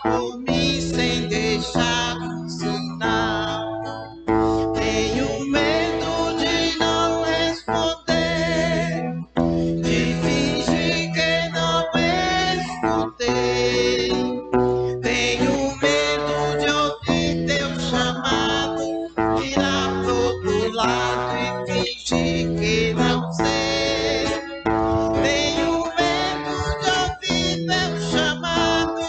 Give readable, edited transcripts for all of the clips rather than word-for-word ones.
por mim sem deixar sinal. Tenho medo de não responder, de fingir que não escutei. Tenho medo de ouvir teu chamado, virar pro outro lado e fingir que não sei. Tenho medo de ouvir teu chamado,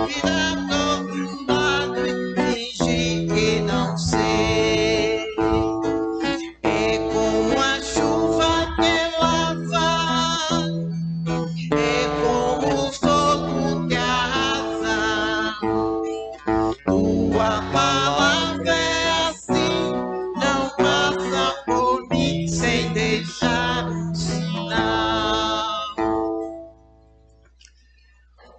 virar pro outro lado e fingir que não sei. É como a chuva que lava, é como o fogo que arrasa. Tua palavra é assim, não passa por mim sem deixar sinal.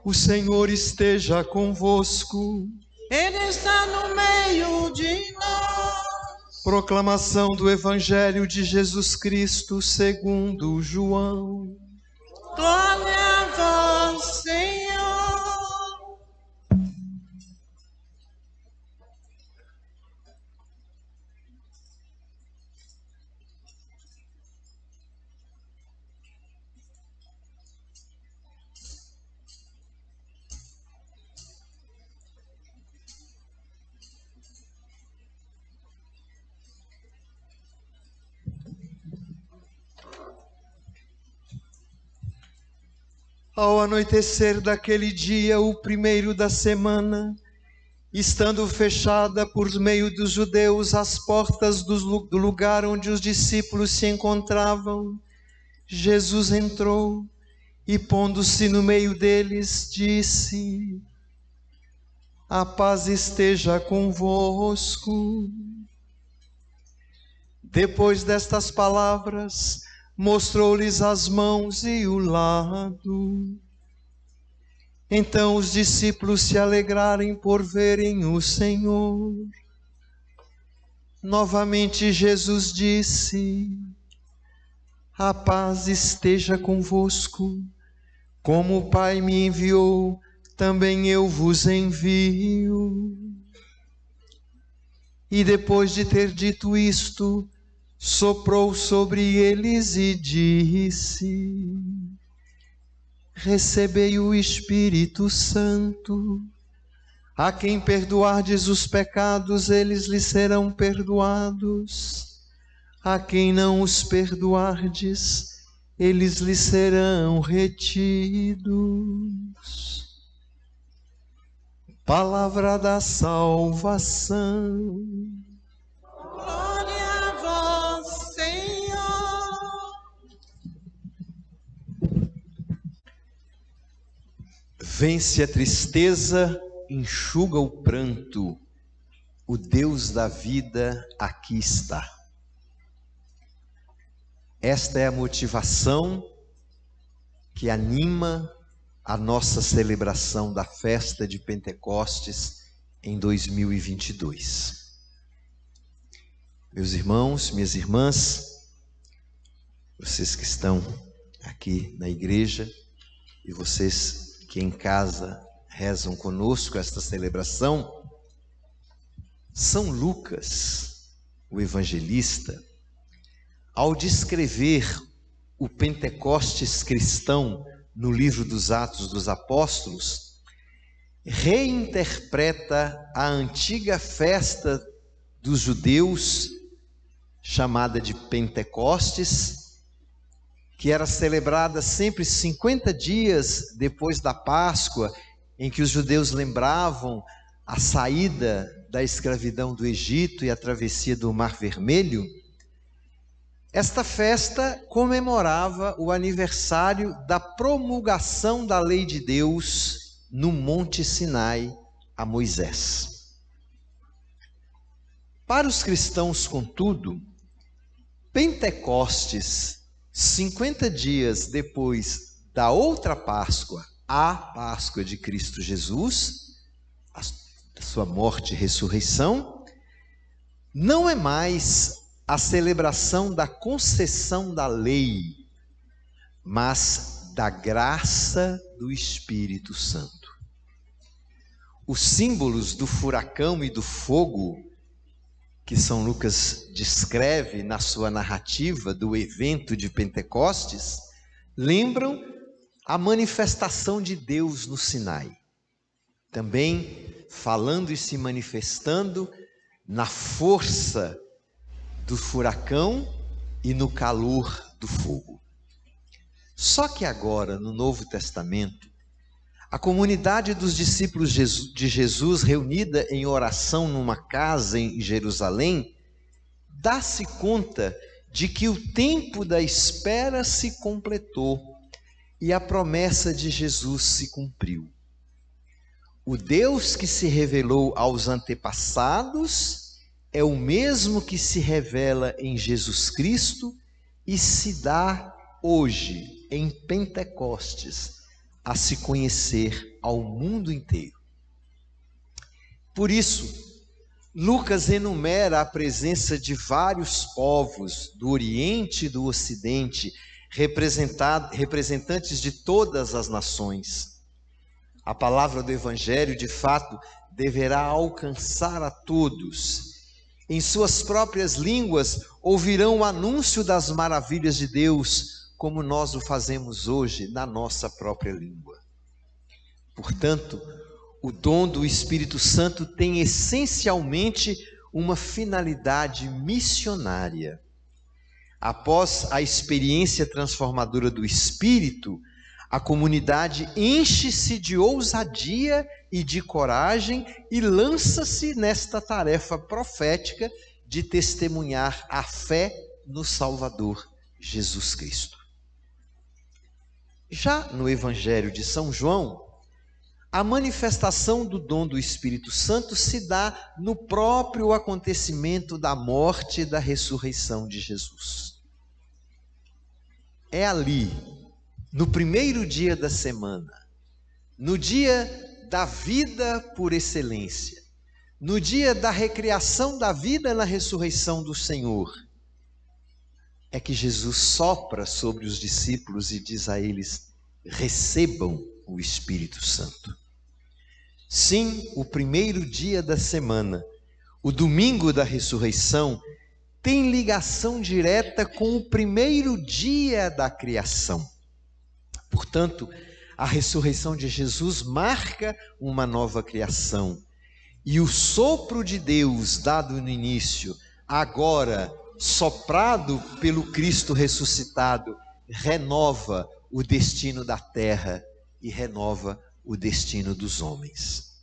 O Senhor esteja convosco. Ele está no meio de nós. Proclamação do Evangelho de Jesus Cristo segundo João. Glória a vós, Senhor. Ao anoitecer daquele dia, o primeiro da semana, estando fechada por meio dos judeus as portas do lugar onde os discípulos se encontravam, Jesus entrou e, pondo-se no meio deles, disse: a paz esteja convosco. Depois destas palavras, mostrou-lhes as mãos e o lado. Então os discípulos se alegrarem por verem o Senhor. Novamente Jesus disse: a paz esteja convosco. Como o Pai me enviou, também eu vos envio. E depois de ter dito isto, soprou sobre eles e disse: recebei o Espírito Santo. A quem perdoardes os pecados, eles lhes serão perdoados. A quem não os perdoardes, eles lhes serão retidos. Palavra da salvação. Glória a vós, Senhor. Vence a tristeza, enxuga o pranto. O Deus da vida aqui está. Esta é a motivação que anima a nossa celebração da festa de Pentecostes em 2022. Meus irmãos, minhas irmãs, vocês que estão aqui na igreja e vocês que em casa rezam conosco esta celebração, São Lucas, o evangelista, ao descrever o Pentecostes cristão no livro dos Atos dos Apóstolos, reinterpreta a antiga festa dos judeus, chamada de Pentecostes, que era celebrada sempre 50 dias depois da Páscoa, em que os judeus lembravam a saída da escravidão do Egito e a travessia do Mar Vermelho. Esta festa comemorava o aniversário da promulgação da lei de Deus no Monte Sinai a Moisés. Para os cristãos, contudo, Pentecostes, 50 dias depois da outra Páscoa, a Páscoa de Cristo Jesus, a sua morte e ressurreição, não é mais a celebração da concessão da lei, mas da graça do Espírito Santo. os símbolos do furacão e do fogo que São Lucas descreve na sua narrativa do evento de Pentecostes, lembram a manifestação de Deus no Sinai. Também falando e se manifestando na força do furacão e no calor do fogo. Só que agora, no Novo Testamento, a comunidade dos discípulos de Jesus, reunida em oração numa casa em Jerusalém, dá-se conta de que o tempo da espera se completou e a promessa de Jesus se cumpriu. O Deus que se revelou aos antepassados é o mesmo que se revela em Jesus Cristo e se dá hoje, em Pentecostes, a se conhecer ao mundo inteiro. Por isso, Lucas enumera a presença de vários povos do Oriente e do Ocidente, representantes de todas as nações. A palavra do Evangelho, de fato, deverá alcançar a todos. Em suas próprias línguas, ouvirão o anúncio das maravilhas de Deus, como nós o fazemos hoje na nossa própria língua. Portanto, o dom do Espírito Santo tem essencialmente uma finalidade missionária. Após a experiência transformadora do Espírito, a comunidade enche-se de ousadia e de coragem e lança-se nesta tarefa profética de testemunhar a fé no Salvador Jesus Cristo. Já no Evangelho de São João, a manifestação do dom do Espírito Santo se dá no próprio acontecimento da morte e da ressurreição de Jesus. É ali, no primeiro dia da semana, no dia da vida por excelência, no dia da recriação da vida na ressurreição do Senhor, é que Jesus sopra sobre os discípulos e diz a eles: recebam o Espírito Santo. Sim, o primeiro dia da semana, o domingo da ressurreição, tem ligação direta com o primeiro dia da criação. Portanto, a ressurreição de Jesus marca uma nova criação. E o sopro de Deus dado no início, agora soprado pelo Cristo ressuscitado, renova o destino da terra e renova o destino dos homens.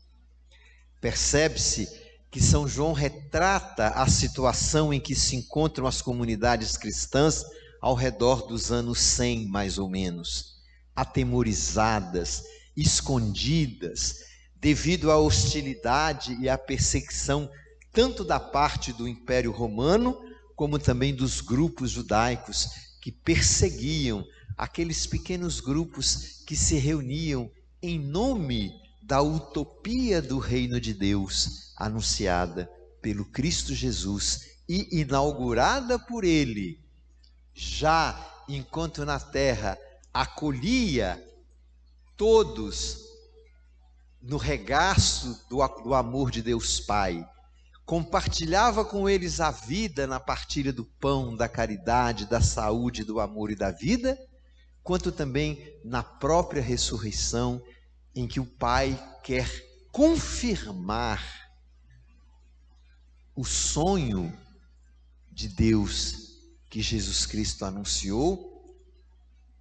Percebe-se que São João retrata a situação em que se encontram as comunidades cristãs ao redor dos anos 100, mais ou menos, atemorizadas, escondidas, devido à hostilidade e à perseguição tanto da parte do Império Romano, como também dos grupos judaicos que perseguiam aqueles pequenos grupos que se reuniam em nome da utopia do reino de Deus, anunciada pelo Cristo Jesus e inaugurada por Ele, já enquanto na terra acolhia todos no regaço do amor de Deus Pai, compartilhava com eles a vida na partilha do pão, da caridade, da saúde, do amor e da vida, quanto também na própria ressurreição, em que o Pai quer confirmar o sonho de Deus que Jesus Cristo anunciou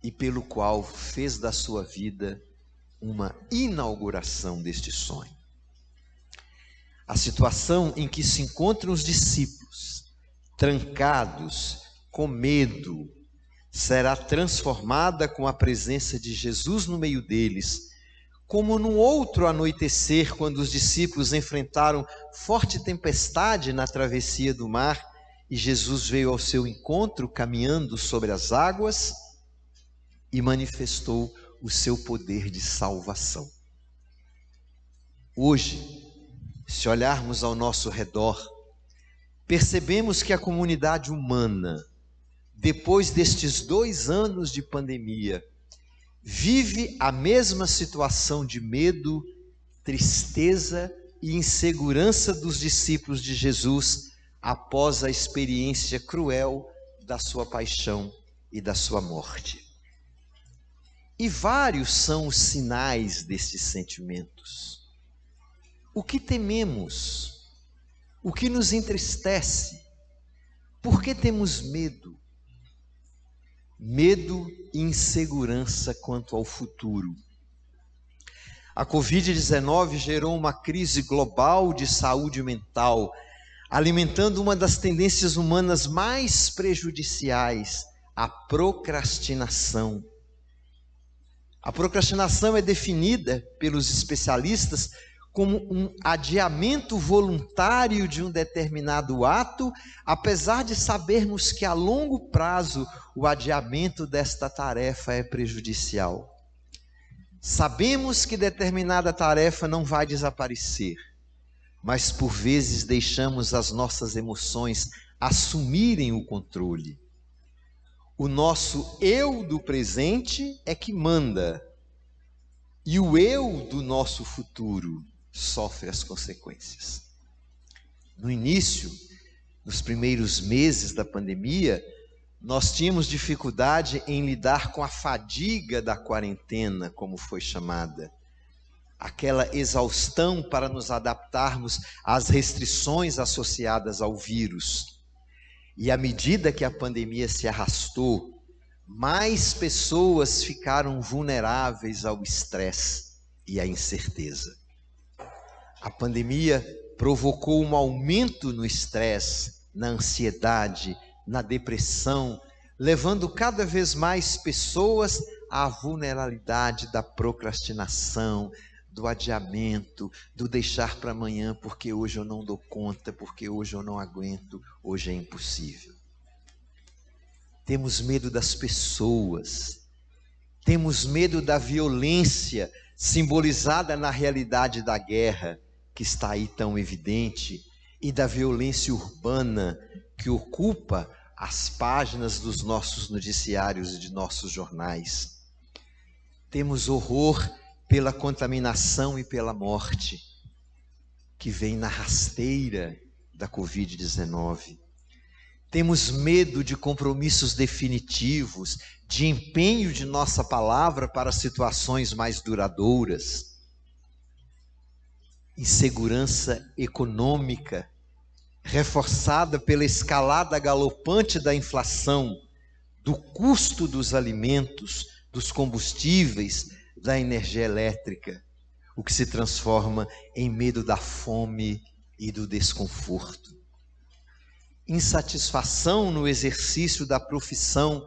e pelo qual fez da sua vida uma inauguração deste sonho. A situação em que se encontram os discípulos, trancados, com medo, será transformada com a presença de Jesus no meio deles, como num outro anoitecer, quando os discípulos enfrentaram forte tempestade na travessia do mar e Jesus veio ao seu encontro caminhando sobre as águas e manifestou o seu poder de salvação. Hoje, se olharmos ao nosso redor, percebemos que a comunidade humana, depois destes 2 anos de pandemia, vive a mesma situação de medo tristeza e insegurança dos discípulos de Jesus após a experiência cruel da sua paixão e da sua morte. E vários são os sinais destes sentimentos. O que tememos? O que nos entristece? Por que temos medo? Medo e insegurança quanto ao futuro. A Covid-19 gerou uma crise global de saúde mental, alimentando uma das tendências humanas mais prejudiciais, a procrastinação. A procrastinação é definida pelos especialistas como um adiamento voluntário de um determinado ato, apesar de sabermos que a longo prazo o adiamento desta tarefa é prejudicial. Sabemos que determinada tarefa não vai desaparecer, mas por vezes deixamos as nossas emoções assumirem o controle. O nosso eu do presente é que manda, e o eu do nosso futuro sofre as consequências. No início, nos primeiros meses da pandemia, nós tínhamos dificuldade em lidar com a fadiga da quarentena, como foi chamada. Aquela exaustão para nos adaptarmos às restrições associadas ao vírus. E à medida que a pandemia se arrastou, mais pessoas ficaram vulneráveis ao estresse e à incerteza. A pandemia provocou um aumento no estresse, na ansiedade, na depressão, levando cada vez mais pessoas à vulnerabilidade da procrastinação, do adiamento, do deixar para amanhã porque hoje eu não dou conta, porque hoje eu não aguento, hoje é impossível. Temos medo das pessoas, temos medo da violência simbolizada na realidade da guerra, que está aí tão evidente, e da violência urbana que ocupa as páginas dos nossos noticiários e de nossos jornais. Temos horror pela contaminação e pela morte, que vem na rasteira da Covid-19. Temos medo de compromissos definitivos, de empenho de nossa palavra para situações mais duradouras. Insegurança econômica, reforçada pela escalada galopante da inflação, do custo dos alimentos, dos combustíveis, da energia elétrica, o que se transforma em medo da fome e do desconforto. Insatisfação no exercício da profissão,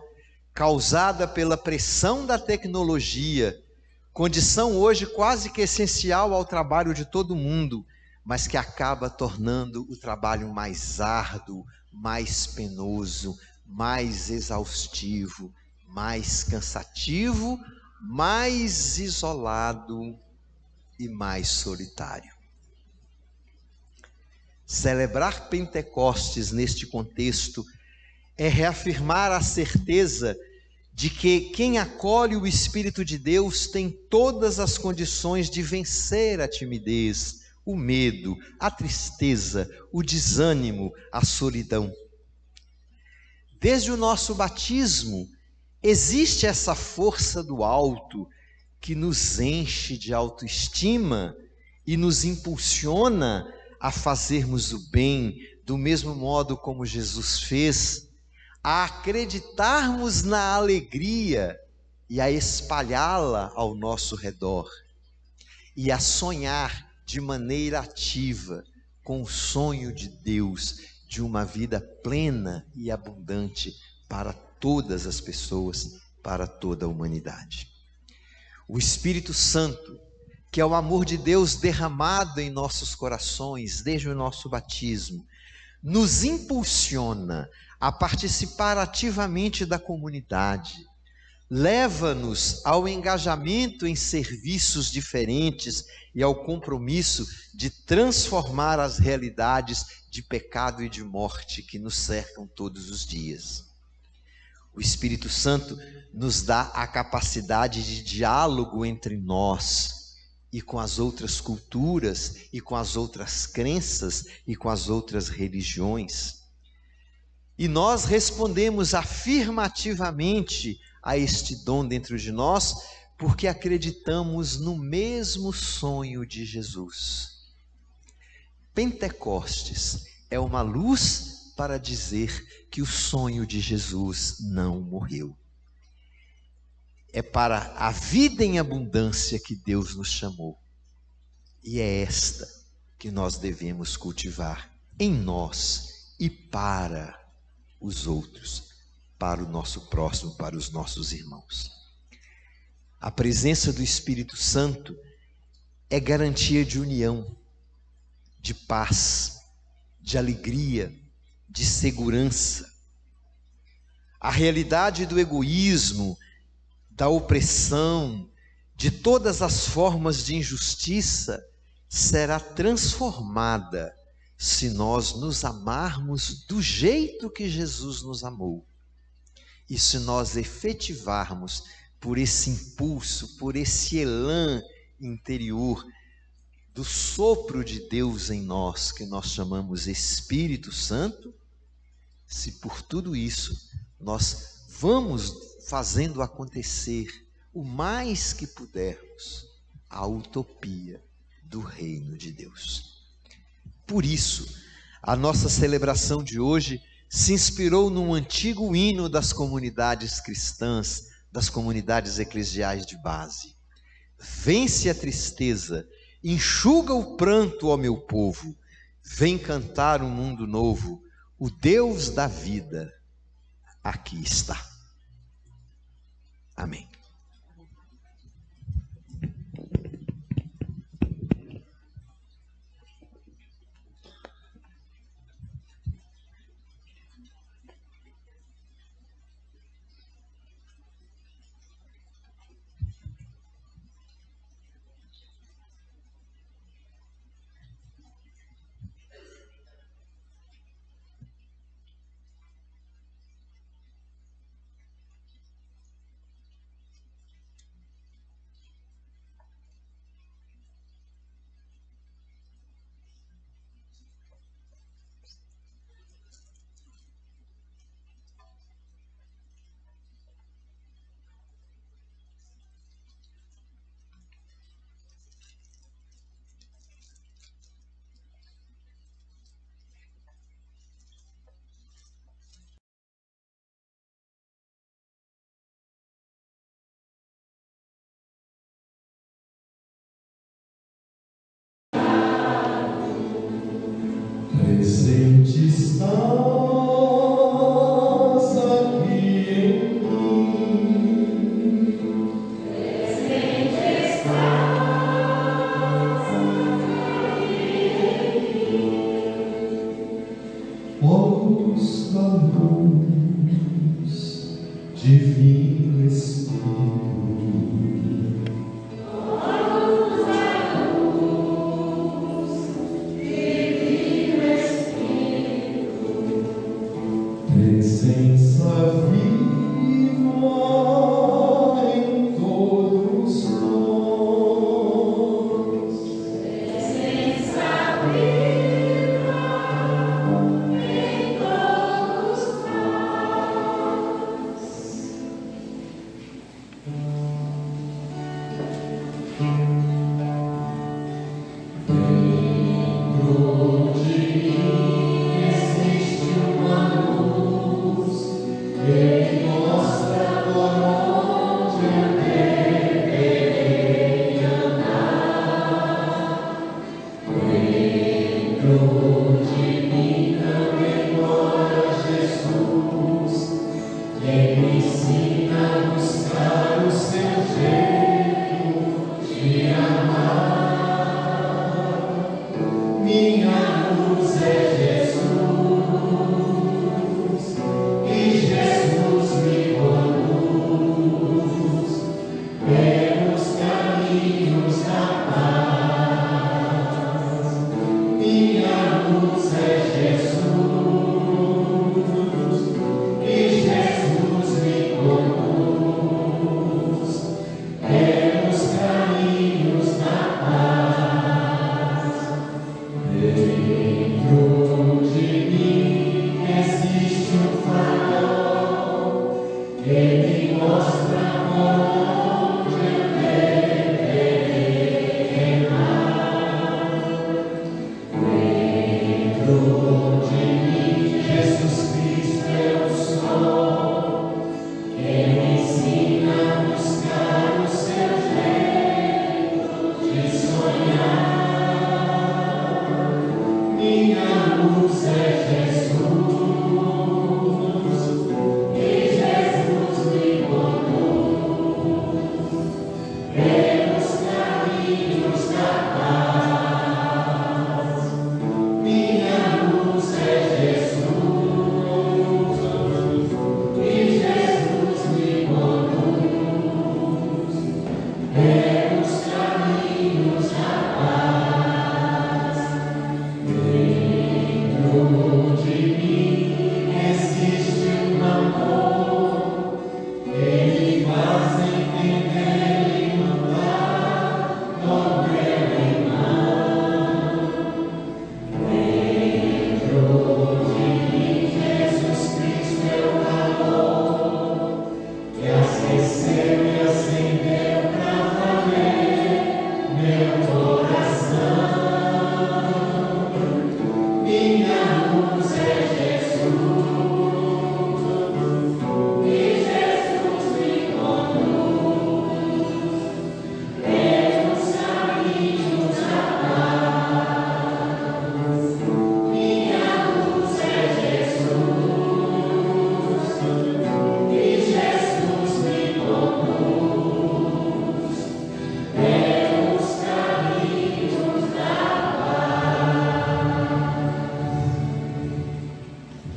causada pela pressão da tecnologia, condição hoje quase que essencial ao trabalho de todo mundo, mas que acaba tornando o trabalho mais árduo, mais penoso, mais exaustivo, mais cansativo, mais isolado e mais solitário. Celebrar Pentecostes neste contexto é reafirmar a certeza de que quem acolhe o Espírito de Deus tem todas as condições de vencer a timidez, o medo, a tristeza, o desânimo, a solidão. Desde o nosso batismo, existe essa força do alto que nos enche de autoestima e nos impulsiona a fazermos o bem, do mesmo modo como Jesus fez, a acreditarmos na alegria e a espalhá-la ao nosso redor, e a sonhar de maneira ativa com o sonho de Deus de uma vida plena e abundante para todas as pessoas, para toda a humanidade. O Espírito Santo, que é o amor de Deus derramado em nossos corações desde o nosso batismo, nos impulsiona a participar ativamente da comunidade, leva-nos ao engajamento em serviços diferentes e ao compromisso de transformar as realidades de pecado e de morte que nos cercam todos os dias. O Espírito Santo nos dá a capacidade de diálogo entre nós, e com as outras culturas, e com as outras crenças, e com as outras religiões. E nós respondemos afirmativamente a este dom dentro de nós, porque acreditamos no mesmo sonho de Jesus. Pentecostes é uma luz para dizer que o sonho de Jesus não morreu. É para a vida em abundância que Deus nos chamou. E é esta que nós devemos cultivar em nós e para os outros, para o nosso próximo, para os nossos irmãos. A presença do Espírito Santo é garantia de união, de paz, de alegria, de segurança. A realidade do egoísmo, da opressão, de todas as formas de injustiça, será transformada se nós nos amarmos do jeito que Jesus nos amou. E se nós efetivarmos por esse impulso, por esse elan interior do sopro de Deus em nós, que nós chamamos Espírito Santo, se por tudo isso nós vamos fazendo acontecer o mais que pudermos a utopia do reino de Deus. Por isso, a nossa celebração de hoje se inspirou num antigo hino das comunidades cristãs, das comunidades eclesiais de base. Vence a tristeza, enxuga o pranto, ó meu povo, vem cantar um mundo novo, o Deus da vida aqui está. Amém. Presente estás aqui em mim. Presente estás aqui em mim. Ó luz da luz, divino Espírito. Presença viva em todos nós. Presença viva em todos nós. Dentro de mim existe uma luz que mostra por onde deverei andar. Dentro de mim também mora Jesus, que me ensina a buscar o seu jeito de amar. Minha luz é Jesus, e Jesus me conduz pelos caminhos da paz. Minha luz é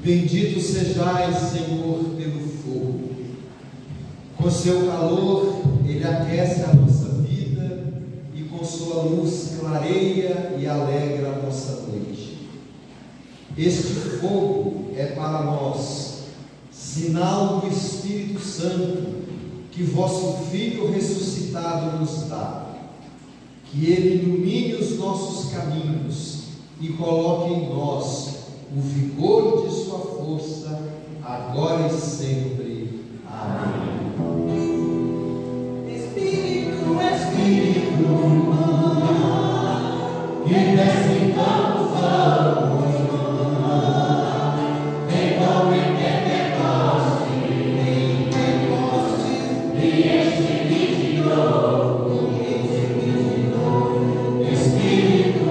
Bendito sejais, Senhor, pelo fogo. Com seu calor, ele aquece a nossa vida e com sua luz clareia e alegra a nossa noite. Este fogo é para nós sinal do Espírito Santo que vosso Filho ressuscitado nos dá. Que ele ilumine os nossos caminhos e coloque em nós o vigor de sua força, agora e sempre. Amém. Espírito, que desce em campo vamos, vem como em Pentecoste, e enche-me de novo. Espírito,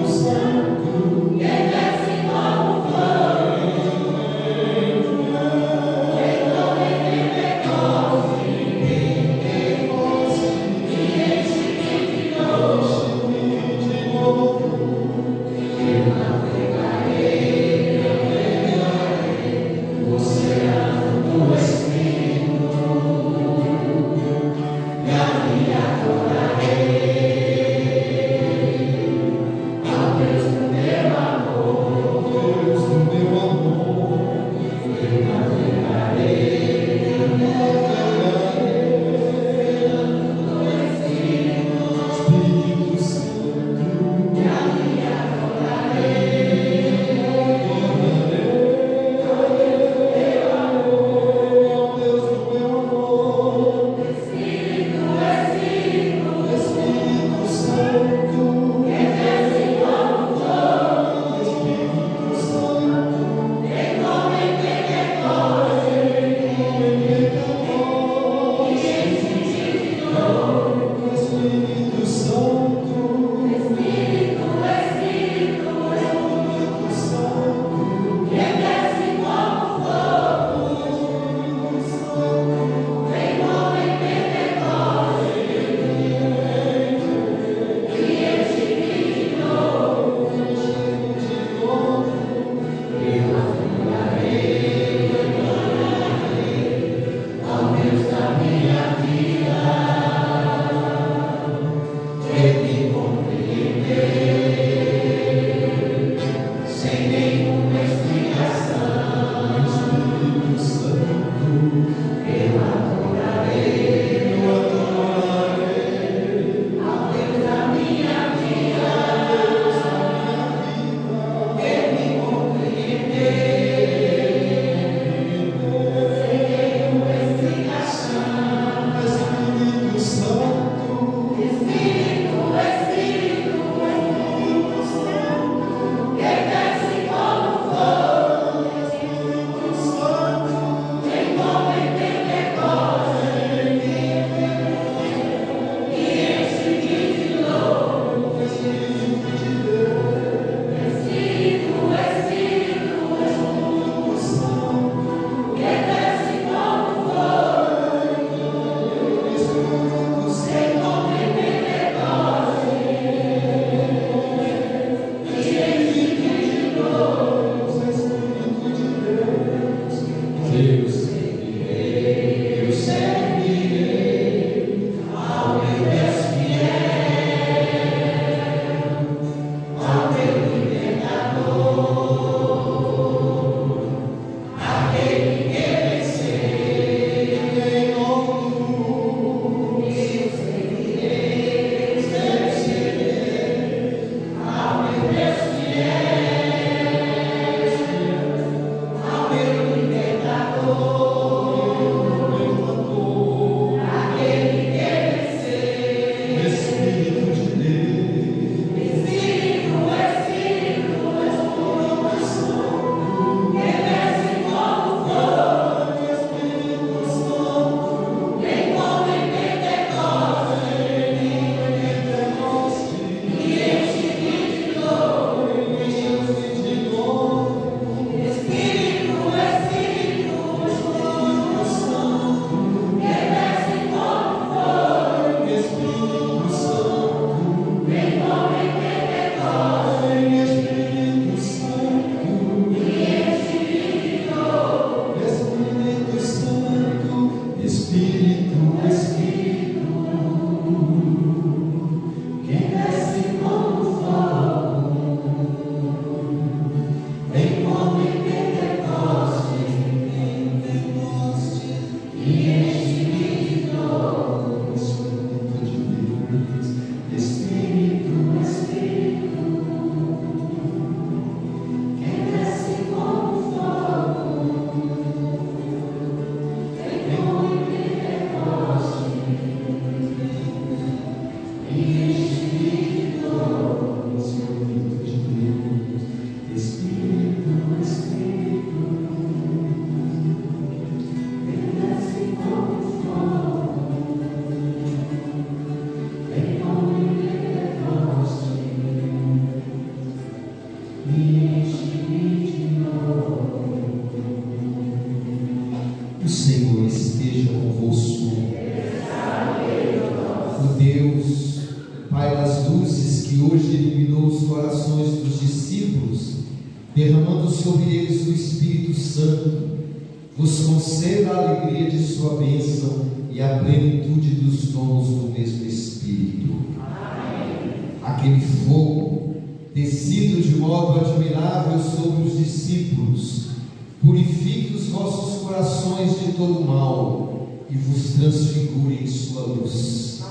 Santo, que desce como vamos, vem como em Pentecoste, e enche-me de novo. O Senhor esteja convosco. O Deus, Pai das luzes, que hoje iluminou os corações dos discípulos, derramando sobre eles o Espírito Santo, vos conceda a alegria de sua bênção e a plenitude dos dons do mesmo Espírito. Aquele fogo, descido de modo admirável sobre os discípulos, purifique os vossos corações de todo mal e vos transfigure em sua luz.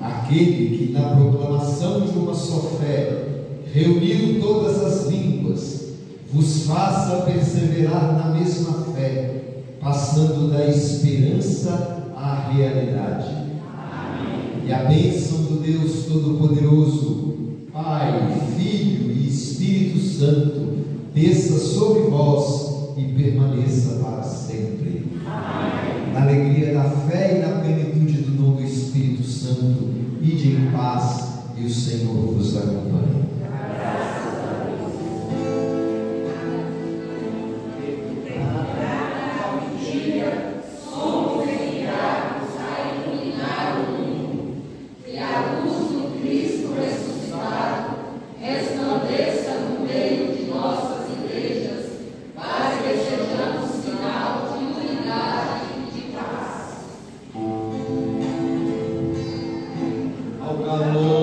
Aquele que na proclamação de uma só fé reuniu todas as línguas, vos faça perseverar na mesma fé, passando da esperança à realidade. E a bênção do Deus Todo-Poderoso, Pai, Filho e Espírito Santo, desça sobre vós e permaneça para sempre. Na alegria da fé e na plenitude do dom do Espírito Santo, ide em paz e o Senhor vos acompanhe. Ao calor